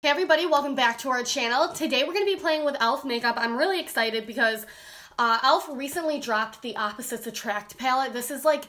Hey everybody, welcome back to our channel. Today we're going to be playing with e.l.f. makeup. I'm really excited because e.l.f. recently dropped the Opposites Attract palette. This is like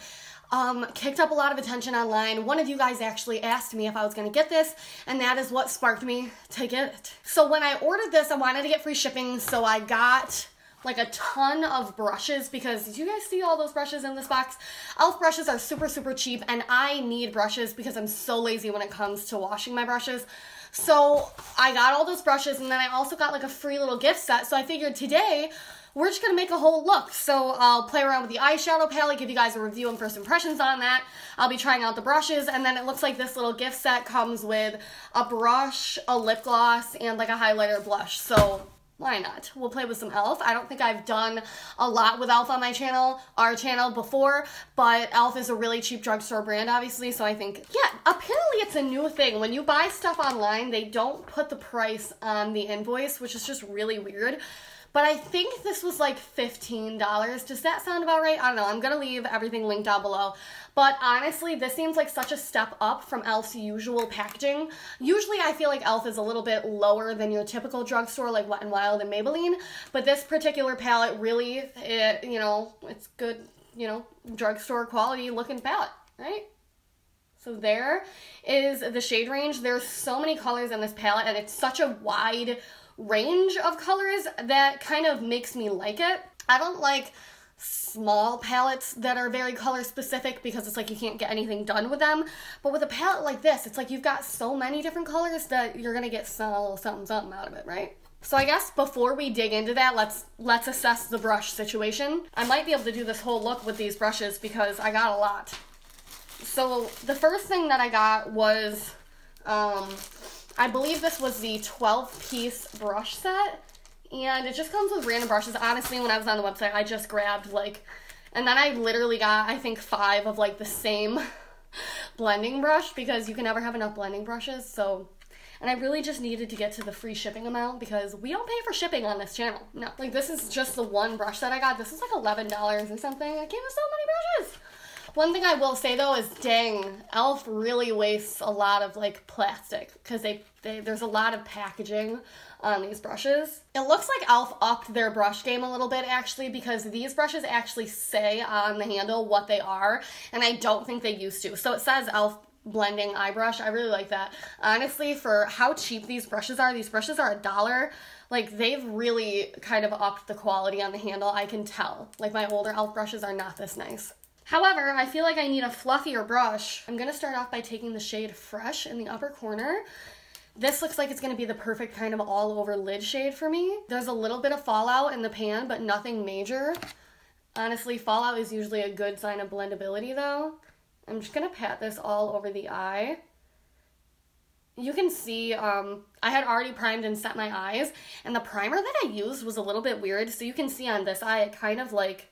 kicked up a lot of attention online. One of you guys actually asked me if I was going to get this, and that is what sparked me to get it. So when I ordered this, I wanted to get free shipping, so I got like a ton of brushes because did you guys see all those brushes in this box? e.l.f. brushes are super cheap, and I need brushes because I'm so lazy when it comes to washing my brushes. So I got all those brushes, and then I also got like a free little gift set. So I figured today we're just gonna make a whole look. So I'll play around with the eyeshadow palette, give you guys a review and first impressions on that. I'll be trying out the brushes, and then it looks like this little gift set comes with a brush, a lip gloss, and like a highlighter blush. So why not? We'll play with some e.l.f. I don't think I've done a lot with e.l.f. on my channel, our channel before, but e.l.f. is a really cheap drugstore brand, obviously, so I think, yeah, apparently it's a new thing. When you buy stuff online, they don't put the price on the invoice, which is just really weird. But I think this was like $15. Does that sound about right? I don't know. I'm going to leave everything linked down below. But honestly, this seems like such a step up from e.l.f.'s usual packaging. Usually I feel like e.l.f. is a little bit lower than your typical drugstore like Wet n Wild and Maybelline. But this particular palette really, it's good, drugstore quality looking palette, right? So there is the shade range. There's so many colors in this palette, and it's such a wide range of colors that kind of makes me like it. I don't like small palettes that are very color specific because it's like you can't get anything done with them. But with a palette like this, it's like you've got so many different colors that you're gonna get something out of it, right? So I guess before we dig into that, let's assess the brush situation. I might be able to do this whole look with these brushes because I got a lot. So the first thing that I got was I believe this was the 12-piece brush set, and it just comes with random brushes. Honestly, when I was on the website, I just grabbed and then I literally got, I think, 5 of like the same blending brush because you can never have enough blending brushes. So, and I really just needed to get to the free shipping amount because we don't pay for shipping on this channel. No, like this is just the one brush that I got. This is like $11 or something. I came with so many brushes. One thing I will say though is, dang, e.l.f. really wastes a lot of like plastic because there's a lot of packaging on these brushes. It looks like e.l.f. upped their brush game a little bit actually because these brushes actually say on the handle what they are, and I don't think they used to. So it says e.l.f. blending eye brush. I really like that. Honestly, for how cheap these brushes are $1. Like, they've really kind of upped the quality on the handle. I can tell. Like, my older e.l.f. brushes are not this nice. However, I feel like I need a fluffier brush. I'm going to start off by taking the shade Fresh in the upper corner. This looks like it's going to be the perfect kind of all-over lid shade for me. There's a little bit of fallout in the pan, but nothing major. Honestly, fallout is usually a good sign of blendability, though. I'm just going to pat this all over the eye. You can see I had already primed and set my eyes, and the primer that I used was a little bit weird. So you can see on this eye, it kind of like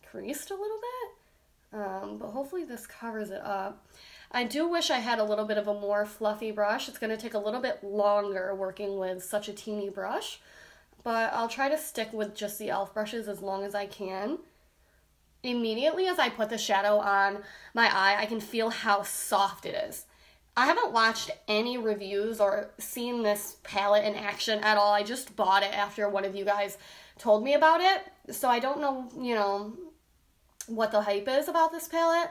creased a little bit, but hopefully this covers it up. I do wish I had a little bit of a more fluffy brush. It's going to take a little bit longer working with such a teeny brush, but I'll try to stick with just the e.l.f. brushes as long as I can. Immediately as I put the shadow on my eye, I can feel how soft it is. I haven't watched any reviews or seen this palette in action at all. I just bought it after one of you guys told me about it, so I don't know, what the hype is about this palette,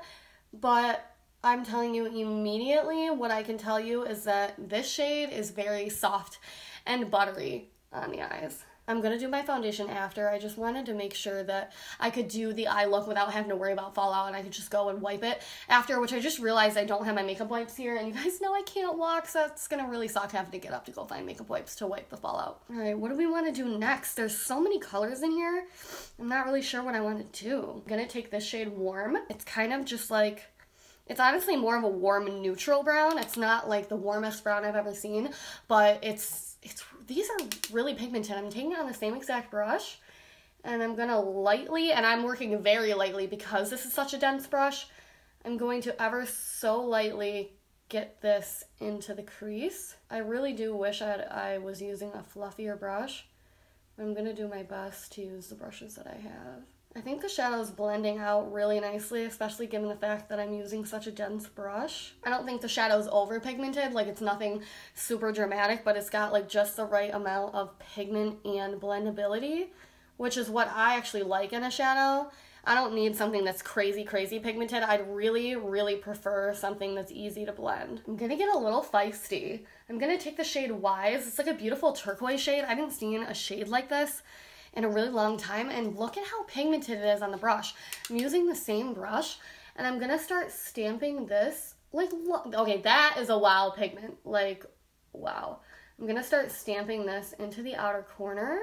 but I'm telling you immediately what I can tell you is that this shade is very soft and buttery on the eyes. I'm going to do my foundation after. I just wanted to make sure that I could do the eye look without having to worry about fallout, and I could just go and wipe it after, which I just realized I don't have my makeup wipes here, and you guys know I can't walk, so that's going to really suck having to get up to go find makeup wipes to wipe the fallout. Alright, what do we want to do next? There's so many colors in here. I'm not really sure what I want to do. I'm going to take this shade Warm. It's kind of just like, it's honestly more of a warm neutral brown. It's not like the warmest brown I've ever seen, but these are really pigmented. I'm taking it on the same exact brush, and I'm gonna lightly, and I'm working very lightly because this is such a dense brush, I'm going to ever so lightly get this into the crease. I really do wish I was using a fluffier brush. I'm gonna do my best to use the brushes that I have. I think the shadow is blending out really nicely, especially given the fact that I'm using such a dense brush. I don't think the shadow's over pigmented, like it's nothing super dramatic, but it's got like just the right amount of pigment and blendability, which is what I actually like in a shadow. I don't need something that's crazy pigmented. I'd really prefer something that's easy to blend. I'm gonna get a little feisty. I'm gonna take the shade Wise. It's like a beautiful turquoise shade. I haven't seen a shade like this in a really long time, and look at how pigmented it is on the brush. I'm using the same brush, and I'm gonna start stamping this, like, okay, that is a wow pigment, like, wow. I'm gonna start stamping this into the outer corner.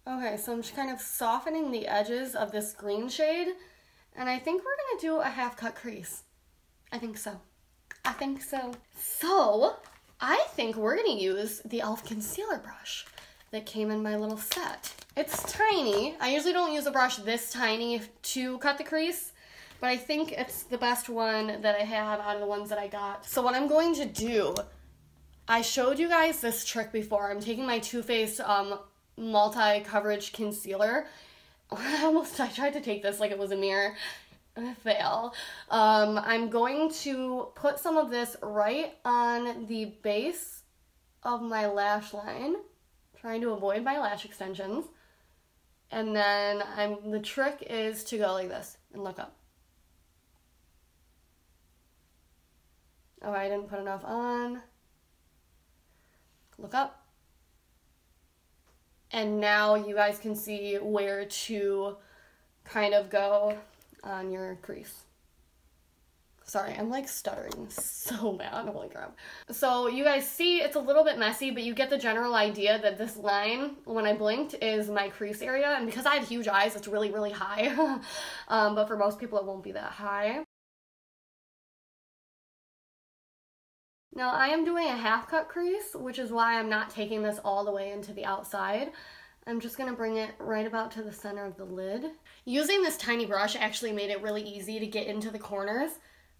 Okay, so I'm just kind of softening the edges of this green shade, and I think we're gonna do a half cut crease. I think so. So, I think we're gonna use the e.l.f. concealer brush that came in my little set. It's tiny. I usually don't use a brush this tiny to cut the crease, but I think it's the best one that I have out of the ones that I got. So what I'm going to do, I showed you guys this trick before. I'm taking my Too Faced multi-coverage concealer. I tried to take this like it was a mirror. Fail. I'm going to put some of this right on the base of my lash line, trying to avoid my lash extensions. And then the trick is to go like this and look up. Oh, I didn't put enough on. Look up. And now you guys can see where to kind of go on your crease. Sorry, I'm like stuttering so bad, holy crap. So you guys see it's a little bit messy, but you get the general idea that this line, when I blinked, is my crease area. And because I have huge eyes, it's really high. But for most people, it won't be that high. Now I am doing a half cut crease, which is why I'm not taking this all the way into the outside. I'm just gonna bring it right about to the center of the lid. Using this tiny brush actually made it really easy to get into the corners,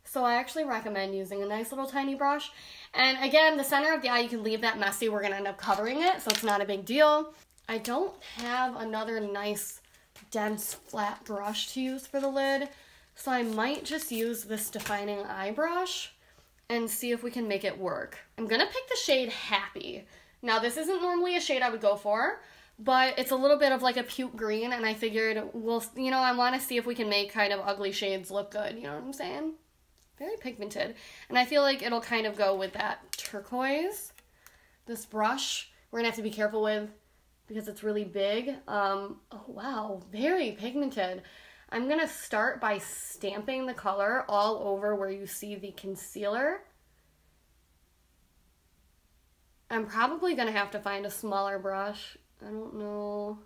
so I actually recommend using a nice little tiny brush. And again, the center of the eye, you can leave that messy. We're gonna end up covering it, so it's not a big deal. I don't have another nice, dense, flat brush to use for the lid, so I might just use this defining eye brush and see if we can make it work. I'm gonna pick the shade Happy. Now, this isn't normally a shade I would go for, but it's a little bit of like a puke green, and I figured, well, you know, I want to see if we can make kind of ugly shades look good, you know what I'm saying? Very pigmented. And I feel like it'll kind of go with that turquoise. This brush, we're going to have to be careful with because it's really big. Oh, wow, very pigmented. I'm going to start by stamping the color all over where you see the concealer. I'm probably going to have to find a smaller brush. I don't know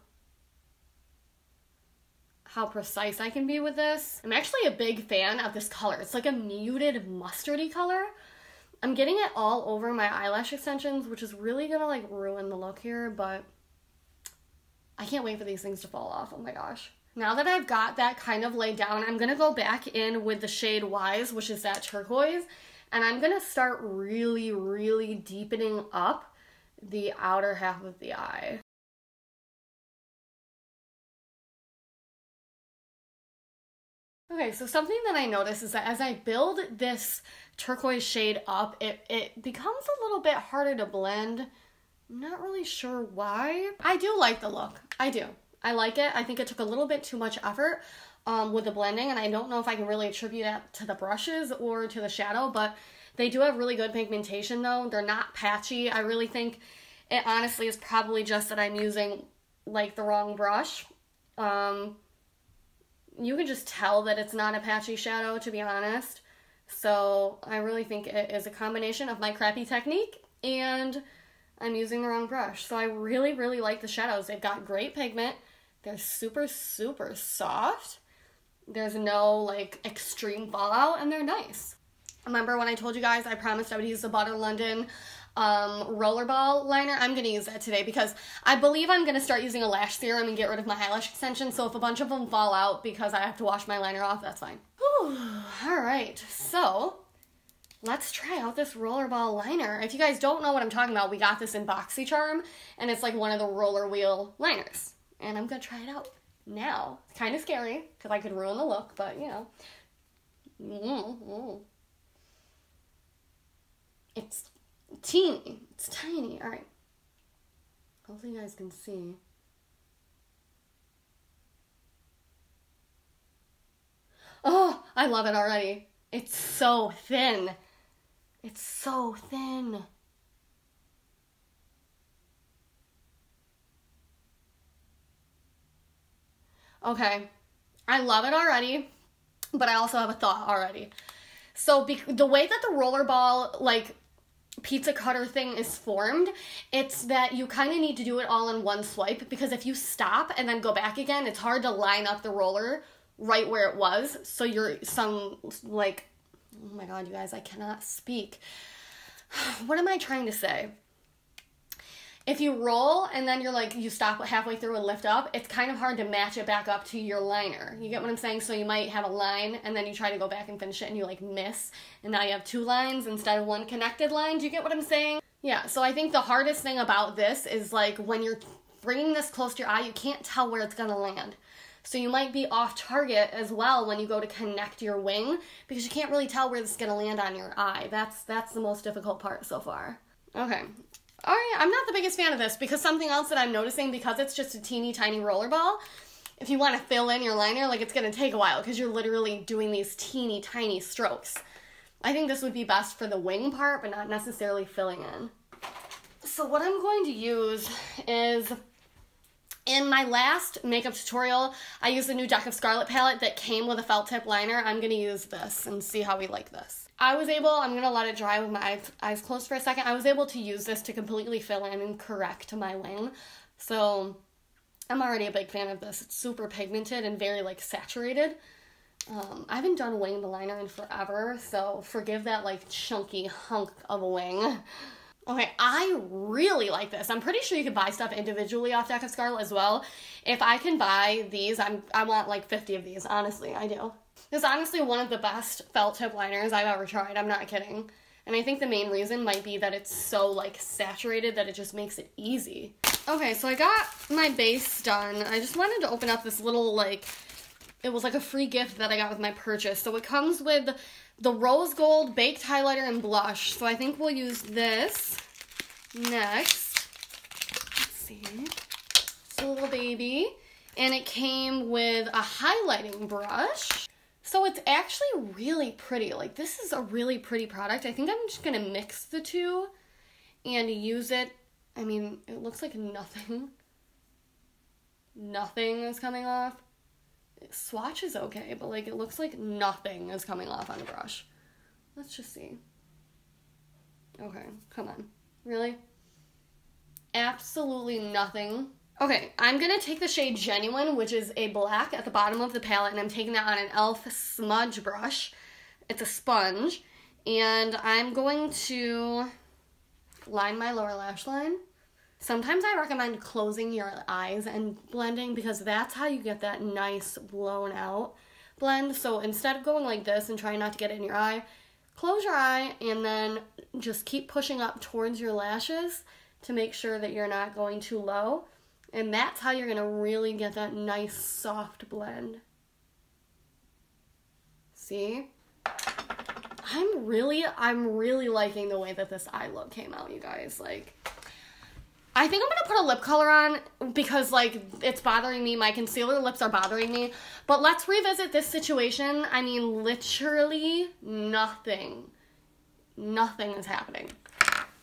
how precise I can be with this. I'm actually a big fan of this color. It's like a muted mustardy color. I'm getting it all over my eyelash extensions, which is really gonna like ruin the look here, but I can't wait for these things to fall off. Oh my gosh. Now that I've got that kind of laid down, I'm gonna go back in with the shade Wise, which is that turquoise, and I'm gonna start really deepening up the outer half of the eye. Okay, so something that I noticed is that as I build this turquoise shade up, it becomes a little bit harder to blend. I'm not really sure why. I do like the look. I do. I like it. I think it took a little bit too much effort with the blending, and I don't know if I can really attribute that to the brushes or to the shadow, but they do have really good pigmentation though. They're not patchy. I really think it honestly is probably just that I'm using like the wrong brush. You can just tell that it's not a patchy shadow, to be honest. So I really think it is a combination of my crappy technique and I'm using the wrong brush. So I really like the shadows. They've got great pigment. They're super soft. There's no like extreme fallout, and they're nice. Remember when I told you guys I promised I would use the Butter London rollerball liner? I'm going to use that today because I believe I'm going to start using a lash serum and get rid of my eyelash extensions. So if a bunch of them fall out because I have to wash my liner off, that's fine. Whew. All right, so let's try out this rollerball liner. If you guys don't know what I'm talking about, we got this in BOXYCHARM, and it's like one of the roller wheel liners. And I'm gonna try it out now. It's kind of scary, because I could ruin the look, but you know. It's teeny. It's tiny. All right. Hopefully you guys can see. Oh, I love it already. It's so thin. It's so thin. Okay. I love it already, but I also have a thought already. So the way that the rollerball, like, pizza cutter thing is formed, it's that you kind of need to do it all in one swipe, because if you stop and then go back again, it's hard to line up the roller right where it was. So you're like, oh my god, you guys, I cannot speak. What am I trying to say? If you roll and then you stop halfway through and lift up, it's kind of hard to match it back up to your liner. You get what I'm saying? So you might have a line and then you try to go back and finish it and you miss. And now you have two lines instead of one connected line. Do you get what I'm saying? Yeah, so I think the hardest thing about this is when you're bringing this close to your eye, you can't tell where it's gonna land. So you might be off target as well when you go to connect your wing, because you can't really tell where this is gonna land on your eye. That's the most difficult part so far. Okay. Alright, I'm not the biggest fan of this, because something else that I'm noticing, because it's just a teeny tiny rollerball, if you want to fill in your liner, it's going to take a while, because you're literally doing these teeny tiny strokes. I think this would be best for the wing part, but not necessarily filling in. So what I'm going to use is, in my last makeup tutorial, I used the new Deck of Scarlet palette that came with a felt tip liner. I'm going to use this and see how we like this. I'm going to let it dry with my eyes closed for a second. I was able to use this to completely fill in and correct my wing. So I'm already a big fan of this. It's super pigmented and very saturated. I haven't done winged liner in forever, so forgive that chunky hunk of a wing. Okay, I really like this. I'm pretty sure you can buy stuff individually off Deck of Scarlet as well. If I can buy these, I want 50 of these, honestly, I do. This is honestly one of the best felt tip liners I've ever tried, I'm not kidding. And I think the main reason might be that it's so saturated that it just makes it easy. Okay, so I got my base done. I just wanted to open up this little it was a free gift that I got with my purchase. So it comes with the rose gold baked highlighter and blush. So I think we'll use this next. Let's see. It's a little baby. And it came with a highlighting brush. So it's actually really pretty. This is a really pretty product. I think I'm just going to mix the two and use it. I mean, it looks like nothing is coming off. Swatch is okay, but it looks like nothing is coming off on the brush. Let's just see. Okay, come on. Really? Absolutely nothing. Okay, I'm going to take the shade Genuine, which is a black at the bottom of the palette, and I'm taking that on an e.l.f. smudge brush. It's a sponge. And I'm going to line my lower lash line. Sometimes I recommend closing your eyes and blending, because that's how you get that nice blown out blend. So instead of going like this and trying not to get it in your eye, close your eye and then just keep pushing up towards your lashes to make sure that you're not going too low. And that's how you're going to really get that nice soft blend. See? I'm really liking the way that this eye look came out, you guys. I think I'm going to put a lip color on because, it's bothering me. My concealer lips are bothering me. But let's revisit this situation. I mean, literally nothing is happening.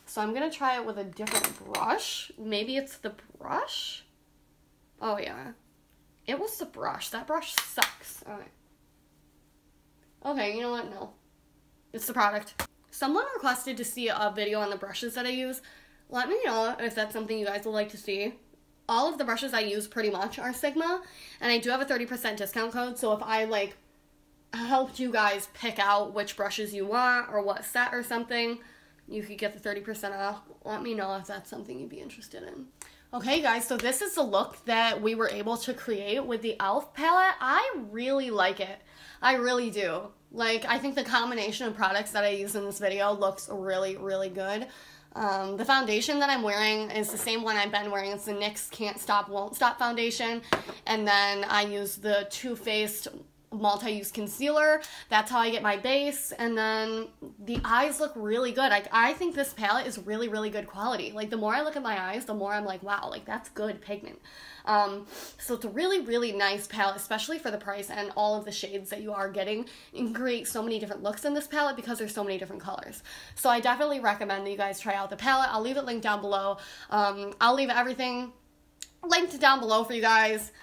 So I'm going to try it with a different brush. Maybe it's the brush? Oh, yeah. It was the brush. That brush sucks. All right. Okay, you know what? No. It's the product. Someone requested to see a video on the brushes that I use. Let me know if that's something you guys would like to see. All of the brushes I use pretty much are Sigma, and I do have a 30% discount code, so if I, helped you guys pick out which brushes you want or what set or something, you could get the 30% off. Let me know if that's something you'd be interested in. Okay, guys, so this is the look that we were able to create with the e.l.f. palette. I really like it. I really do. Like, I think the combination of products that I use in this video looks really, really good. The foundation that I'm wearing is the same one I've been wearing. It's the NYX Can't Stop, Won't Stop foundation. And then I use the Too Faced multi-use concealer. That's how I get my base. And then the eyes look really good. I think this palette is really, really good quality. Like, the more I look at my eyes, the more I'm like, wow, like, that's good pigment. So it's a really, really nice palette, especially for the price and all of the shades that you are getting. You can create so many different looks in this palette because there's so many different colors. So I definitely recommend that you guys try out the palette. I'll leave it linked down below. I'll leave everything linked down below for you guys,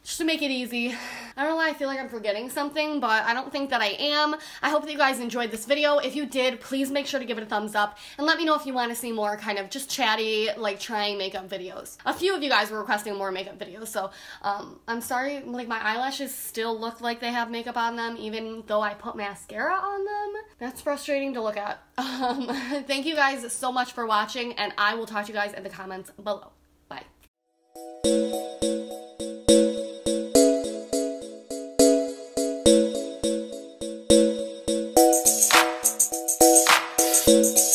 just to make it easy. I don't know why I feel like I'm forgetting something, but I don't think that I am. I hope that you guys enjoyed this video. If you did, please make sure to give it a thumbs up and let me know if you want to see more kind of just chatty, like, trying makeup videos. A few of you guys were requesting more makeup videos, so I'm sorry, like, my eyelashes still look like they have makeup on them even though I put mascara on them. That's frustrating to look at. Thank you guys so much for watching, and I will talk to you guys in the comments below. Bye. Thank you.